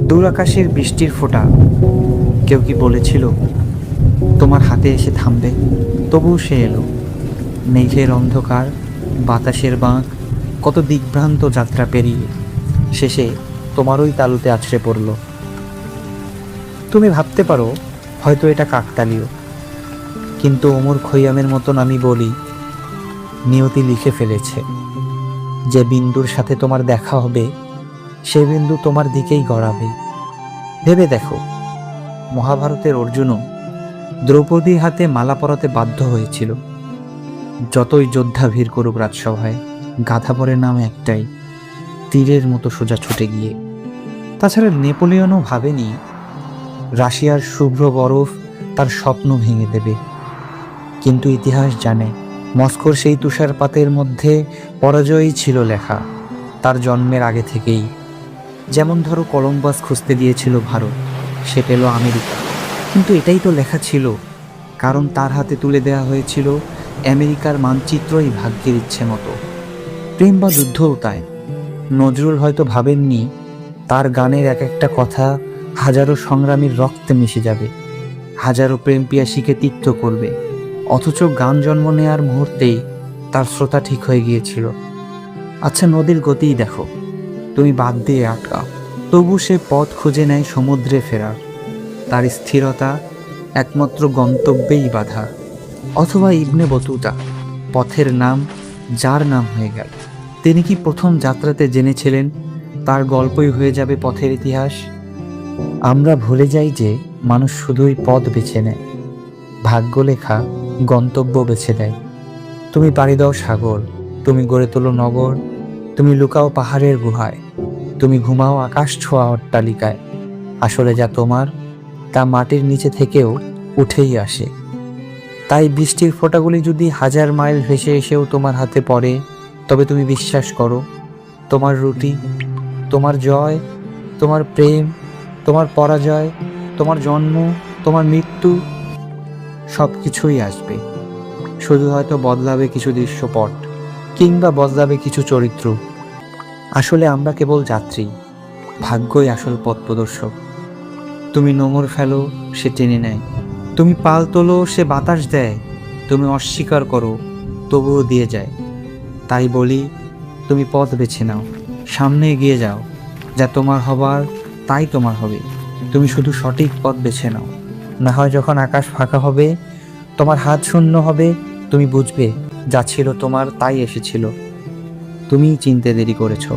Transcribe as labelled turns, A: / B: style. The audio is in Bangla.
A: দূর আকাশের বৃষ্টির ফোঁটা। কেউ কি বলেছিল তোমার হাতে এসে থামবে? তবুও সে এলো। মেঘের অন্ধকার, বাতাসের বাঁক, কত দিগ্ভ্রান্ত যাত্রা পেরিয়ে শেষে তোমারই তালুতে আছড়ে পড়ল। তুমি ভাবতে পারো হয়তো এটা কাকতালীয়, কিন্তু ওমর খৈয়ামের মতন আমি বলি, নিয়তি লিখে ফেলেছে যে বিন্দুর সাথে তোমার দেখা হবে সে বিন্দু তোমার দিকেই গড়াবে। ভেবে দেখো, মহাভারতের অর্জুনও দ্রৌপদীর হাতে মালা পরাতে বাধ্য হয়েছিল। যতই যোদ্ধা ভিড় করুক রাজসভায়, গাধা পরের নাম একটাই, তীরের মতো সোজা ছুটে গিয়ে। তাছাড়া নেপোলিয়নও ভাবেনি রাশিয়ার শুভ্র বরফ তার স্বপ্ন ভেঙে দেবে। কিন্তু ইতিহাস জানে মস্কোর সেই তুষারপাতের মধ্যে পরাজয়ই ছিল লেখা তার জন্মের আগে থেকেই। যেমন ধরো, কলম্বাস খুঁজতে দিয়েছিল ভারত, সে পেল আমেরিকা, কিন্তু এটাই তো লেখা ছিল, কারণ তার হাতে তুলে দেওয়া হয়েছিল আমেরিকার মানচিত্রই ভাগ্যের ইচ্ছে মতো। প্রেম বা যুদ্ধও তাই। নজরুল হয়তো ভাবেননি তার গানের এক একটা কথা হাজারো সংগ্রামীর রক্তে মিশে যাবে, হাজারো প্রেম পিয়াসীকে তিক্ত করবে, অথচ গান জন্ম নেওয়ার মুহূর্তেই তার শ্রোতা ঠিক হয়ে গিয়েছিল। আচ্ছা, নদীর গতিই দেখো, তুমি বাদ দিয়ে আটকাও, তবু সে পথ খুঁজে নেয় সমুদ্রে ফেরার। তার স্থিরতা একমাত্র গন্তব্যেই বাধা। অথবা ইবনে বতুতা, পথের নাম যার নাম হয়ে গেল, তিনি কি প্রথম যাত্রাতে জেনেছিলেন তার গল্পই হয়ে যাবে পথের ইতিহাস? আমরা ভুলে যাই যে মানুষ শুধুই পথ বেছে নেয়, ভাগ্য লেখা গন্তব্য বেছে দেয়। তুমি পাড়ি দাও সাগর, তুমি গড়ে তোলো নগর, তুমি লুকাও পাহাড়ের গুহায়, তুমি ঘুমাও আকাশ ছোঁয়া অট্টালিকায়। আসলে যা তোমার তা মাটির নিচে থেকেও উঠেই আসে। তাই বৃষ্টির ফোঁটাগুলি যদি হাজার মাইল ভেসে এসেও তোমার হাতে পড়ে, তবে তুমি বিশ্বাস করো, তোমার রুটি, তোমার জয়, তোমার প্রেম, তোমার পরাজয়, তোমার জন্ম, তোমার মৃত্যু, সব কিছুই আসবে। শুধু হয়তো বদলাবে কিছু দৃশ্যপট, কিংবা বদলাবে কিছু চরিত্র। আসলে আমরা কেবল যাত্রী, ভাগ্যই আসল পথ প্রদর্শক। তুমি নোঙর ফেলো, সে টেনে নেয়। তুমি পাল তোলো, সে বাতাস দেয়। তুমি অস্বীকার করো, তবুও দিয়ে যায়। তাই বলি, তুমি পথ বেছে নাও, সামনে এগিয়ে যাও। যা তোমার হবার তাই তোমার হবে। তুমি শুধু সঠিক পথ বেছে নাও, না হয় যখন আকাশ ফাঁকা হবে, তোমার হাত শূন্য হবে, তুমি বুঝবে যা ছিল তোমার তাই এসেছিল। তুমিই চিনতে দেরি করেছো।